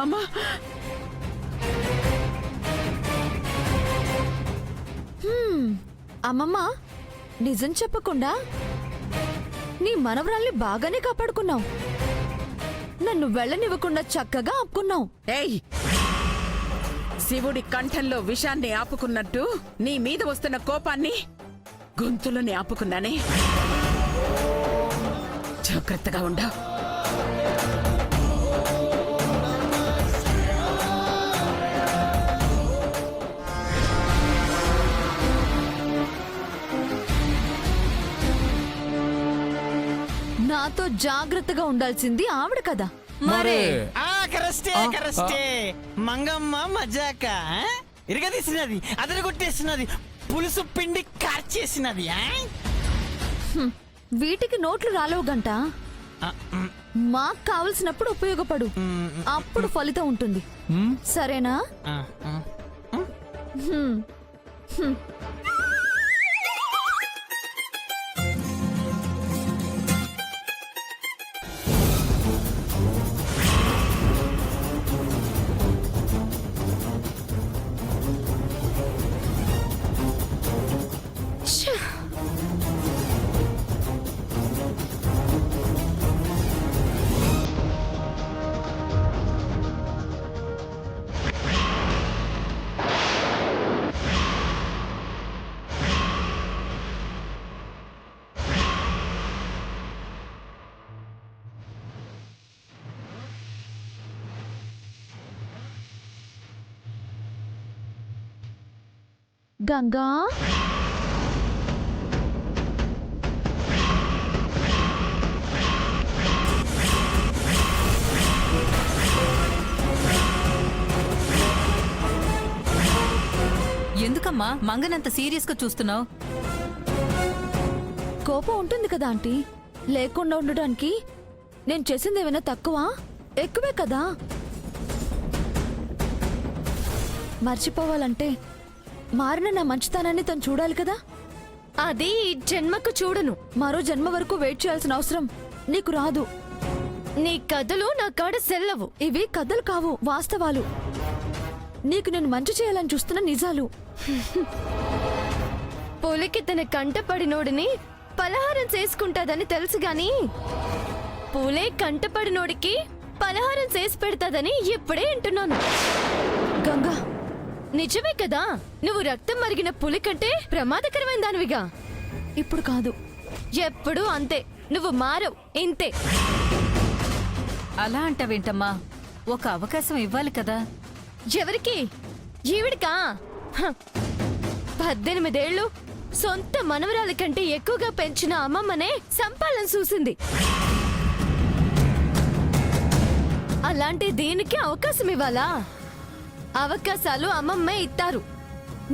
అమ్మా అమ్మమ్మ, నిజం చెప్పకుండా నీ మనవరాల్ని బాగానే కాపాడుకున్నావు. నన్ను వెళ్ళనివ్వకుండా చక్కగా ఆపుకున్నావు. ఏయ్, శివుడి కంఠంలో విషాన్ని ఆపుకున్నట్టు నీ మీద వస్తున్న కోపాన్ని గొంతులోనే ఆపుకున్నానే. జాగ్రత్తగా ఉండు. నాతో జాగ్రత్తగా ఉండాల్సింది ఆవిడ కదా. మరే కరెస్టే మంగమ్మ మజాక ఇరగదీసినది, అదరగొట్టేసినది, పులుసు పిండి కార్చేసినది. వీటికి నోట్లు రాలేవు గంట. మాకు కావలసినప్పుడు ఉపయోగపడు, అప్పుడు ఫలితం ఉంటుంది. సరేనా? గంగా, ఎందుకమ్మా మంగనంత సీరియస్ గా చూస్తున్నావు? కోపం ఉంటుంది కదా ఆంటీ. లేకుండా ఉండడానికి నేను చేసింది ఏమైనా తక్కువ ఎక్కువే కదా. మర్చిపోవాలంటే మారిన నా మంచితనాన్ని తను చూడాలి కదా. అది జన్మకు చూడను. మరో జన్మ వరకు వెయిట్ చేయాల్సిన అవసరం నీకు రాదు. నీ కథలు నా కాడ సెల్లవు. ఇవి కథలు కావు, వాస్తవాలు. నీకు నేను మంచి చేయాలని చూస్తున్న నిజాలు. పులికి తన కంటపడినోడిని పలహారం చేసుకుంటాదని తెలుసు గాని పూలే కంటపడినోడికి పలహారం చేసి పెడతాదని ఇప్పుడే అంటున్నాను. గంగా, నిజమే కదా, నువ్వు రక్తం మరిగిన పులి కంటే ప్రమాదకరమైన దానివిగా. ఇప్పుడు కాదు, ఎప్పుడు అంతే. నువ్వు మారవు, ఇంతే. అలా అంటావేంటమ్మా? ఒక అవకాశం ఇవ్వాలి కదా. ఎవరికి? ఈవిడికా? 18 ఏళ్ళు సొంత మనవరాలి కంటే ఎక్కువగా పెంచిన అమ్మమ్మనే సంపాలని చూసింది. అలాంటి దీనికి అవకాశం ఇవ్వాలా? అవకాశాలు అమ్మమ్మే ఇస్తారు,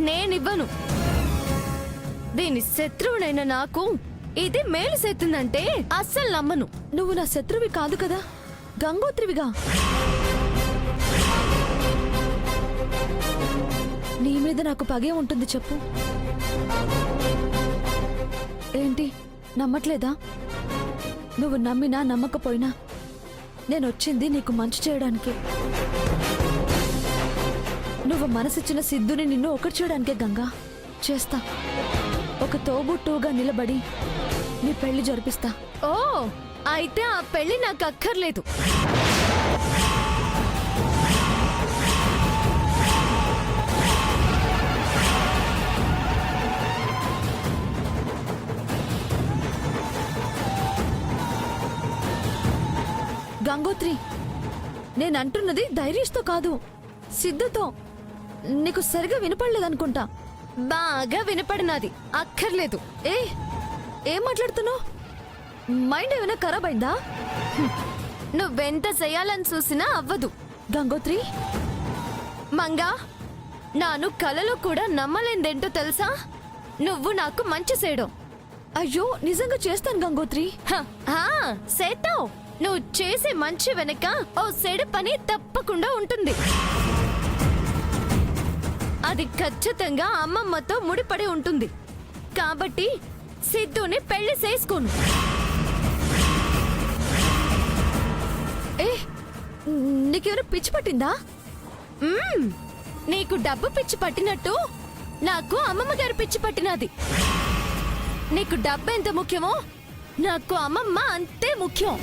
నేనివ్వను. దీని శత్రువునైన నాకు ఇది మేలు చేస్తుందంటే అస్సలు నమ్మను. నువ్వు నా శత్రువి కాదు కదా, గంగోత్రివిగా. నీ మీద నాకు పగే ఉంటుంది చెప్పు. ఏంటి నమ్మట్లేదా? నువ్వు నమ్మినా నమ్మకపోయినా నేనొచ్చింది నీకు మంచి చేయడానికే. నువ్వు మనసిచ్చిన సిద్ధుని నిన్ను ఒకటి చేయడానికే గంగా. చేస్తా. ఒక తోబుట్టుగా నిలబడి నీ పెళ్లి జరిపిస్తా. ఓ, అయితే ఆ పెళ్లి నాకు అక్కర్లేదు. గంగోత్రి, నేనంటున్నది ధైర్యంతో కాదు, సిద్ధుతో. నీకు సరిగా వినపడలేదనుకుంటా. బాగా వినపడినది, అక్కర్లేదు. ఏం మాట్లాడుతున్నావు? మైండ్ ఏమైనా ఖరాబ్ అయిందా? నువ్వెంత చేయాలని చూసినా అవ్వదు. గంగోత్రి, మంగా, నాను కలలో కూడా నమ్మలేందేంటో తెలుసా? నువ్వు నాకు మంచి చేయడం. అయ్యో, నిజంగా చేస్తాను గంగోత్రి. చేస్తావు. నువ్వు చేసే మంచి వెనక ఓ సెడు పని తప్పకుండా ఉంటుంది. అది ఖచ్చితంగా అమ్మమ్మతో ముడిపడి ఉంటుంది. కాబట్టి సిద్ధుని పెళ్లి చేసుకోను. నీకెవరు పిచ్చి పట్టిందా? నీకు డబ్బు పిచ్చి పట్టినట్టు నాకు అమ్మమ్మ గారు పిచ్చి పట్టినది. నీకు డబ్బు ఎంత ముఖ్యమో నాకు అమ్మమ్మ అంతే ముఖ్యం.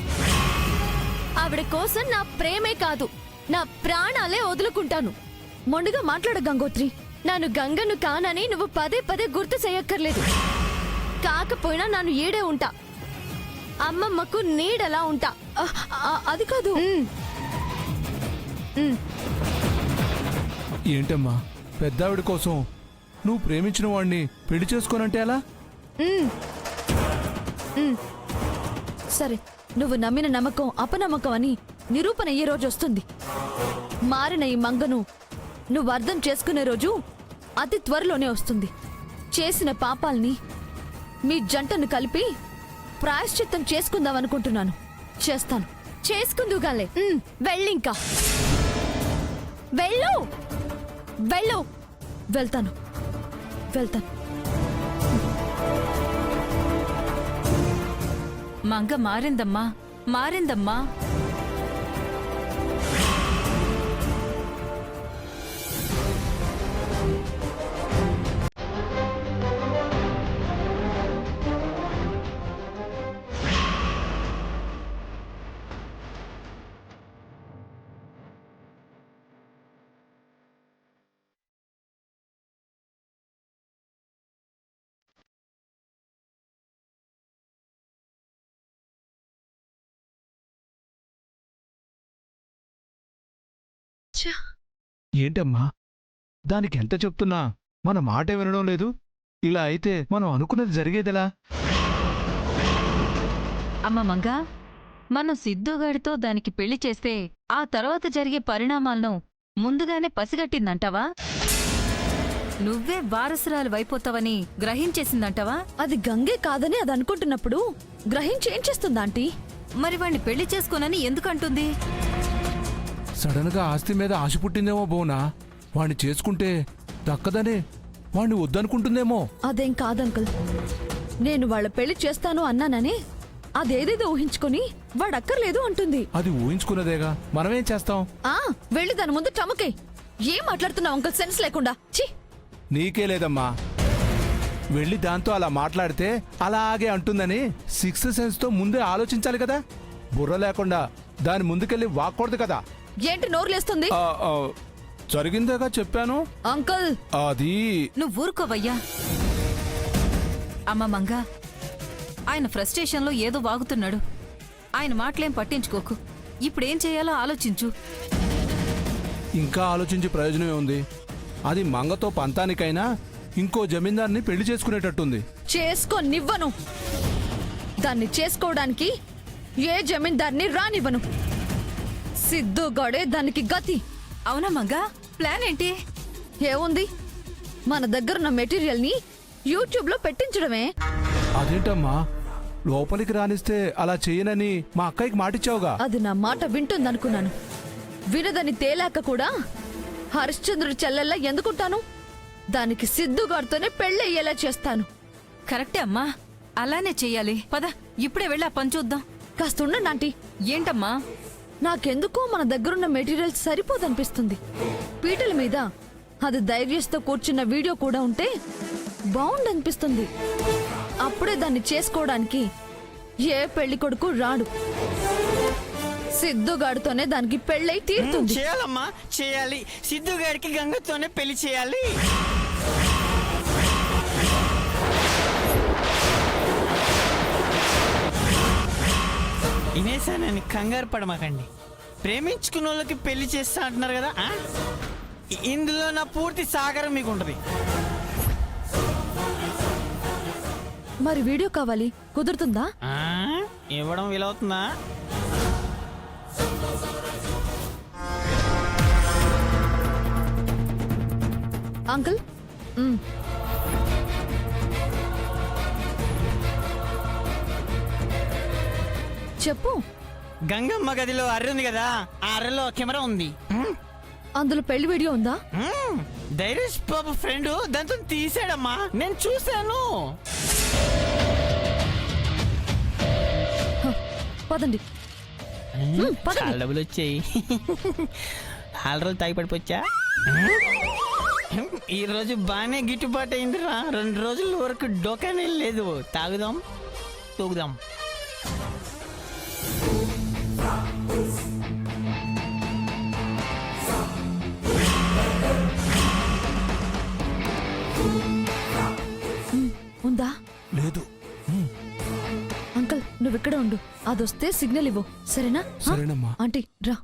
ఆవిడ కోసం నా ప్రేమే కాదు, నా ప్రాణాలే వదులుకుంటాను. మొండిగా మాట్లాడ గంగోత్రి. నన్ను గంగను కానని నువ్వు పదే పదే గుర్తు చేయక్కర్లేదు. కాకపోయినా నన్ను ఏడే ఉంటా, అమ్మమ్మకు నీడలా ఉంటా. అది కాదు. ఏంటమ్మా, పెద్దావిడ కోసం నువ్వు ప్రేమించిన వాడిని పెళ్లి చేసుకోనంటే ఎలా? సరే, నువ్వు నమ్మిన నమ్మకం అపనమ్మకం అని నిరూపణ అయ్యే రోజు వస్తుంది. మారిన ఈ మంగను నువ్వు అర్థం చేసుకునే రోజు అతి త్వరలోనే వస్తుంది. చేసిన పాపాల్ని మీ జంటను కలిపి ప్రాయశ్చిత్తం చేసుకుందాం అనుకుంటున్నాను. చేస్తాను, చేసుకుందుగాలే. వెళ్ళింకా వెళ్ళు, వెళ్ళు. వెళ్తాను. మంగ మారిందమ్మా, మారిందమ్మా. ఏంటమ్మా, దానికి ఎంత చెప్తున్నా మన మాట వినడం లేదు. ఇలా అయితే మనం అనుకున్నది జరిగేదెలా? అమ్మ మంగ, మనం సిద్ధుగాడితో దానికి పెళ్లి చేస్తే ఆ తర్వాత జరిగే పరిణామాలను ముందుగానే పసిగట్టిందంటావా? నువ్వే వారసురాలు వైపోతావని గ్రహించేసిందంటావా? అది గంగే కాదని అది అనుకుంటున్నప్పుడు గ్రహించి ఏం చేస్తుందా ఆంటీ? మరి వాణ్ణి పెళ్లి చేసుకోనని ఎందుకంటుంది? సడన్ గా ఆస్తి మీద ఆశ పుట్టిందేమో బోనా. వాణ్ణి చేసుకుంటే దక్కదనే వాణ్ణి వద్దనుకుంటుందేమో. అదేం కాదంకుల్, నేను వాళ్ళ పెళ్లి చేస్తాను అన్నానని అదేదేదో ఊహించుకొని వాడక్కర్లేదు అంటుంది. అది ఊహించుకున్నదేగా, మనమేం చేస్తాం? వెళ్ళి దాని ముందు టమకే. ఏం మాట్లాడుతున్నావు అంకుల్, సెన్స్ లేకుండా? ఛీ! నీకే లేదమ్మా. వెళ్ళి దాంతో అలా మాట్లాడితే అలాగే అంటుందని సిక్స్త్ సెన్స్ తో ముందే ఆలోచించాలి కదా. బుర్ర లేకుండా దాని ముందుకెళ్ళి వాక్కూడదు కదా. ఏంటి నోరులేస్తుంది? జరిగిందేగా చెప్పాను అంకుల్. అది నువ్వు ఊరుకోవయ్యా. అమ్మ మంగ, ఆయన ఫ్రస్ట్రేషన్లో ఏదో వాగుతున్నాడు. ఆయన మాటలేం పట్టించుకోకు. ఇప్పుడేం చేయాలో ఆలోచించు. ఇంకా ఆలోచించే ప్రయోజనమే ఉంది. అది మంగతో పంతానికైనా ఇంకో జమీందార్ని పెళ్లి చేసుకునేటట్టుంది. చేసుకోనివ్వను. దాన్ని చేసుకోవడానికి ఏ జమీందార్ని రానివ్వను. సిద్ధుగాడే దానికి గతి. అవునా మంగ, ప్లాన్ ఏంటి? ఏముంది, మన దగ్గరున్న మెటీరియల్ ని యూట్యూబ్ లో పెట్టించడమే. అదేంటమ్మా, లోపలికి రానిస్తే అలా చేయనని మా అక్కయ్యకి మాటిచ్చావుగా. అది నా మాట వింటుందనుకున్నాను. వినదని తేలాక కూడా హరిశ్చంద్రుడి చెల్లెల్లా ఎందుకుంటాను? దానికి సిద్ధుగాడితోనే పెళ్ళయ్యేలా చేస్తాను. కరెక్టే అమ్మా, అలానే చెయ్యాలి. పద, ఇప్పుడే వెళ్ళి ఆ పని చూద్దాం. కాస్త ఉండండి ఆంటీ. ఏంటమ్మా? నాకెందుకో మన దగ్గరున్న మెటీరియల్ సరిపోదనిపిస్తుంది. పీటల మీద అది ధైర్యంతో కూర్చున్న వీడియో కూడా ఉంటే బాగుండనిపిస్తుంది. అప్పుడే దాన్ని చేసుకోవడానికి ఏ పెళ్లి కొడుకు రాడు. సిద్ధుగాడితోనే దానికి పెళ్ళై తీరుతుంది. చేయాలమ్మా, చేయాలి. సిద్ధుగాడికి గంగతోనే పెళ్లి చేయాలి. ఇనేసానని కంగారు పడమాకండి. ప్రేమించుకున్న వాళ్ళకి పెళ్లి చేస్తా అంటున్నారు కదా, ఇందులో నా పూర్తి సహకారం మీకు ఉంటుంది. మరి వీడియో కావాలి, కుదురుతుందా? ఇవ్వడం వీలవుతుందా? అంకుల్, చెప్పు. గంగమ్మ గదిలో అర్రె ఉంది కదా, ఆ అర్రెలో కెమెరా ఉంది. అందులో పెళ్లి వీడియో ఉందా? ధైర్యస్ బాబు ఫ్రెండ్ దాంతో తీసాడమ్మా, నేను చూశాను. పదండి. పదండి. చాలా డబ్బులు వచ్చాయి. 4 రోజులు తాగి పడిపోచ్చా. ఈ రోజు బాగానే గిట్టుబాటు అయిందిరా. 2 రోజుల వరకు డోకానే లేదు. తాగుదాం, తూగుదాం. ఉందా? లేదు. అంకుల్ నువ్వు ఇక్కడ ఉండు, అదొస్తే సిగ్నల్ ఇవ్వు, సరేనా? సరేనమ్మా. ఆంటీ రా.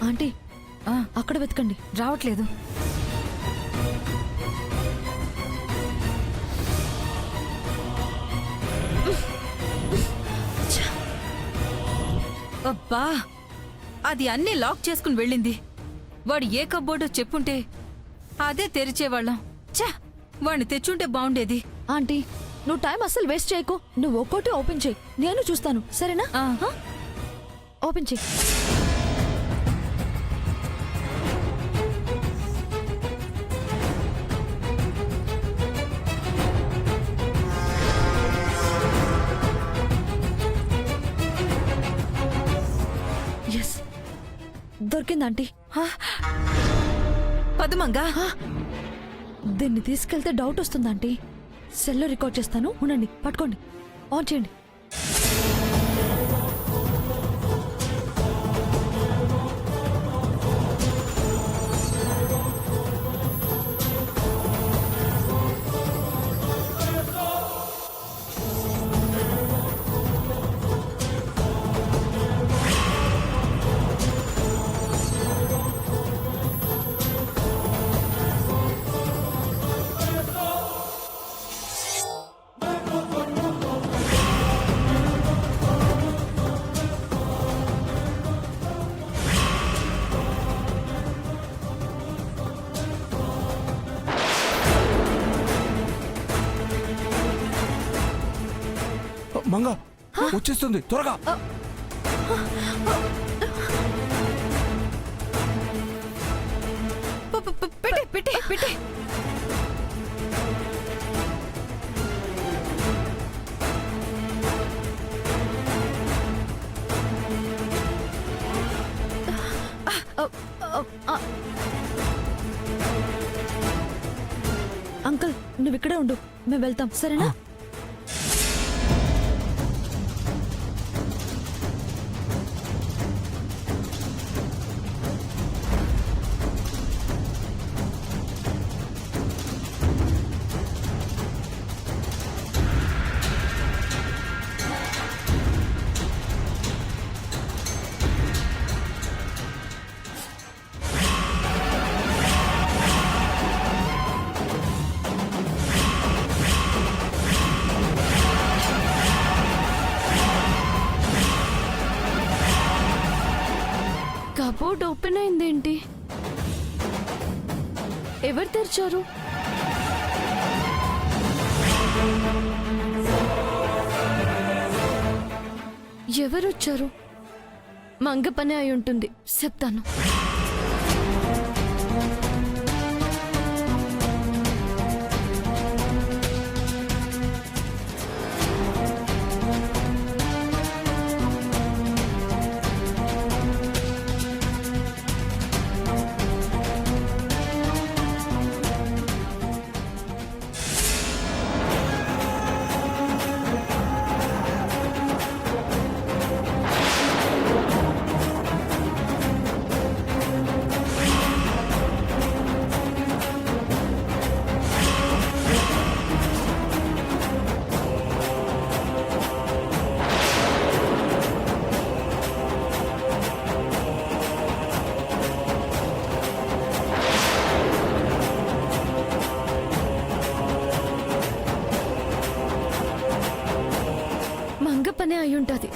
ఆంటీ అక్కడ వెతకండి. రావట్లేదు. అబ్బా, అది అన్నీ లాక్ చేసుకుని వెళ్ళింది. వాడు ఏ కబ్బోర్డో చెప్పుంటే అదే తెరిచేవాళ్ళం. ఛా, వాడిని తెచ్చుంటే బాగుండేది. ఆంటీ నువ్వు టైం అస్సలు వేస్ట్ చేయకు, నువ్వు ఒక్కోటి ఓపెన్ చేయి, నేను చూస్తాను, సరేనా? ఆ. ఓపెన్ చేయి. ఎస్, దొరికింది ఆంటీ. పదుమంగా, దీన్ని తీసుకెళ్తే డౌట్ వస్తుంది ఆంటీ. సెల్లో రికార్డ్ చేస్తాను, ఉండండి, పట్టుకోండి, ఆన్ చేయండి. మంగ వచ్చేస్తుంది, త్వరగా. పెట్టే పెట్టే పెట్టే. అంకుల్ నువ్వు ఇక్కడే ఉండు, మేము వెళ్తాం, సరేనా? కబోర్డ్ ఓపెన్ అయిందేంటి? ఎవరు తెరిచారు? ఎవరొచ్చారు? మంగ పని అయి ఉంటుంది, చెప్తాను. పనే అయ్యుంటది,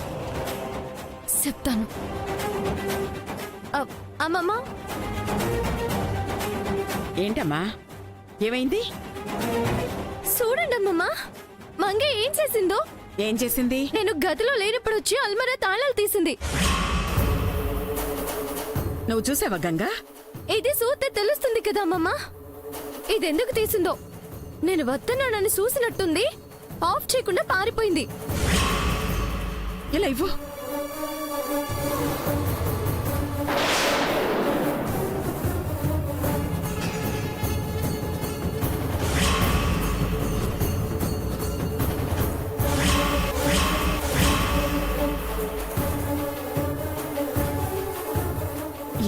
చెప్తాను. అమ్మమ్మ, ఏంటమ్మా, ఏమైంది? చూడండి అమ్మమ్మ, మంగ ఏం చేసిందో. ఏం చేసింది? నేను గదిలో లేనప్పుడు వచ్చి అల్మరా తాళాలు తీసింది. నువ్వు చూసావా గంగా? ఇది చూస్తే తెలుస్తుంది కదా అమ్మమ్మ. ఇదెందుకు తీసిందో. నేను వద్దన్నానని చూసినట్టుంది, ఆఫ్ చేయకుండా పారిపోయింది. ఇలా ఇవ్వు.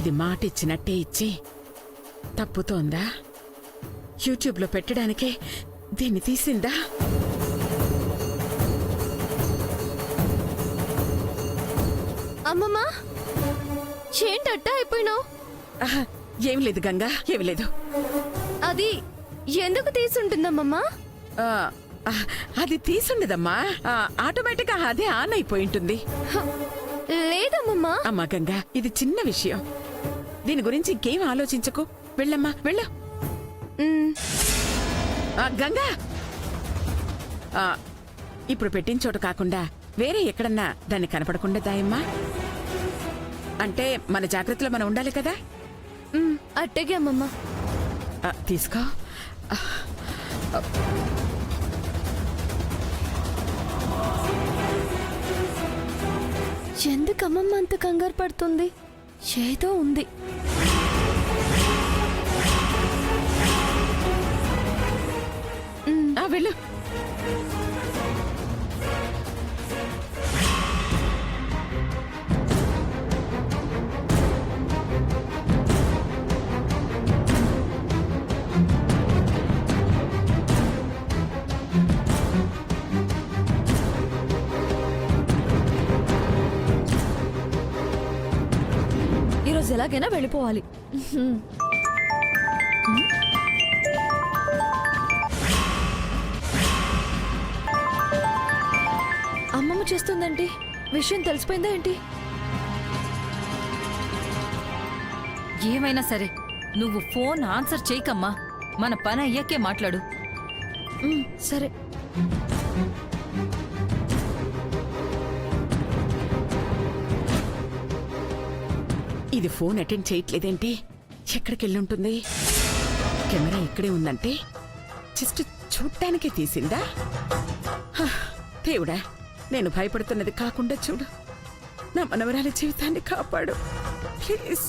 ఇది మాట ఇచ్చినట్టే ఇచ్చి తప్పుతోందా? యూట్యూబ్లో పెట్టడానికే దీన్ని తీసిందా? అమ్మమ్మ, ఏంటట్ట అయిపోయినావు? ఆహా, ఏం లేదు గంగా, ఏమి లేదు. అది ఎందుకు తీసుంటుందమ్మమ్మ? ఆ, ఆ, అది తీసుండదమ్మా. ఆటోమేటిక్గా అదే ఆన్ అయిపోయి ఉంటుంది. లేదమ్మమ్మ. అమ్మా గంగా, ఇది చిన్న విషయం. దీని గురించి ఇంకేం ఆలోచించకు. వెళ్ళమ్మా, వెళ్ళు. గంగా, ఇప్పుడు పెట్టిన చోటు కాకుండా వేరే ఎక్కడన్నా దాన్ని కనపడకుండా దాయమ్మా. అంటే మన జాగ్రత్తలో మనం ఉండాలి కదా. అట్టగే అమ్మమ్మ. తీసుకో. ఎందుకు అమ్మమ్మ అంత కంగారు పడుతుంది? ఏదో ఉంది. వెళ్ళు. ఈరోజు ఎలాగైనా వెళ్ళిపోవాలి. అమ్మమ్మ చేస్తుందంటే విషయం తెలిసిపోయిందా ఏంటి? ఏమైనా సరే నువ్వు ఫోన్ ఆన్సర్ చేయకమ్మా. మన పని అయ్యాకే మాట్లాడు. సరే. ఇది ఫోన్ అటెండ్ చేయట్లేదేంటి? ఎక్కడికి వెళ్ళుంటుంది? కెమెరా ఇక్కడే ఉందంటే జస్ట్ చూడ్డానికే తీసిందా? దేవుడా, నేను భయపడుతున్నది కాకుండా చూడు. నా మనవరాలి జీవితాన్ని కాపాడు please.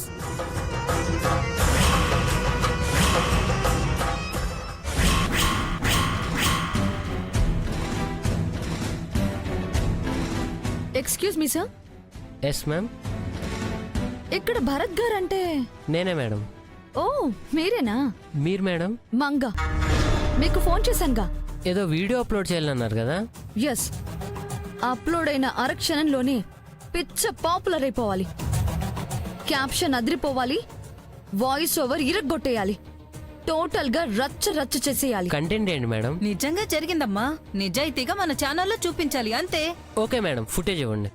Excuse me sir. Yes ma'am. ఇక్కడ భరత్ గారు అంటే? నేనే మేడం. ఓ, మీరేనా? మీరు మేడం? మంగ. మీకు ఫోన్ చేశానుగా. ఏదో వీడియో అప్లోడ్ చేయాలన్నారు కదా? ఎస్. అప్లోడ్ అయిన అరక్షణంలోనే పిచ్చ పాపులర్ అయిపోవాలి. క్యాప్షన్ అదిరిపోవాలి. వాయిస్ ఓవర్ ఇరగ్గొట్టేయాలి. టోటల్ గా రచ్చ రచ్చ చేసేయాలి. కంటెంట్ ఏంటి మేడం? నిజంగా జరిగిందమ్మా. నిజాయితీగా మన ఛానల్లో చూపించాలి అంతే. ఓకే మేడం, ఫుటేజ్ ఇవ్వండి.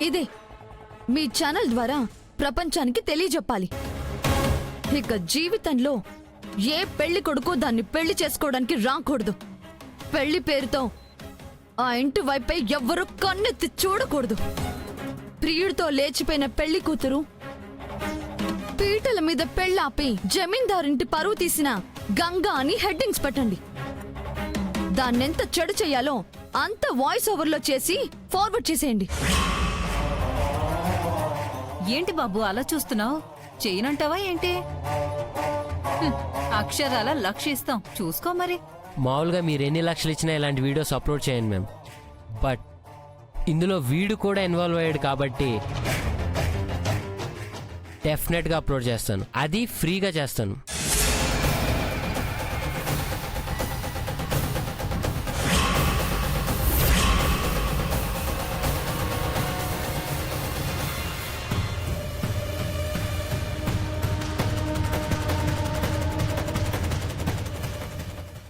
ఇదే మీ ఛానల్ ద్వారా ప్రపంచానికి తెలియజెప్పాలి. ఇక జీవితంలో ఏ పెళ్లి కొడుకు దాన్ని పెళ్లి చేసుకోవడానికి రాకూడదు. పెళ్లి పేరుతో ఆ ఇంటి వైపే ఎవ్వరూ కన్నెత్తి చూడకూడదు. ప్రియుడితో లేచిపోయిన పెళ్లి కూతురు పీటల మీద పెళ్లాపి జమీందారింటి పరువు తీసిన గంగా అని హెడ్డింగ్స్ పెట్టండి. దాన్నెంత చెడు చెయ్యాలో అంత వాయిస్ ఓవర్లో చేసి ఫార్వర్డ్ చేసేయండి. ఏంటి బాబు అలా చూస్తున్నావు? చేయనంటావా ఏంటి? అక్షరాల లక్షిస్తాం, చూసుకో మరి. మామూలుగా మీరు ఎన్ని లక్షలు ఇచ్చినా ఇలాంటి వీడియోస్ అప్లోడ్ చేయండి మ్యామ్. బట్ ఇందులో వీడు కూడా ఇన్వాల్వ్ అయ్యాడు కాబట్టి డెఫినెట్గా అప్లోడ్ చేస్తాను. అది ఫ్రీగా చేస్తాను.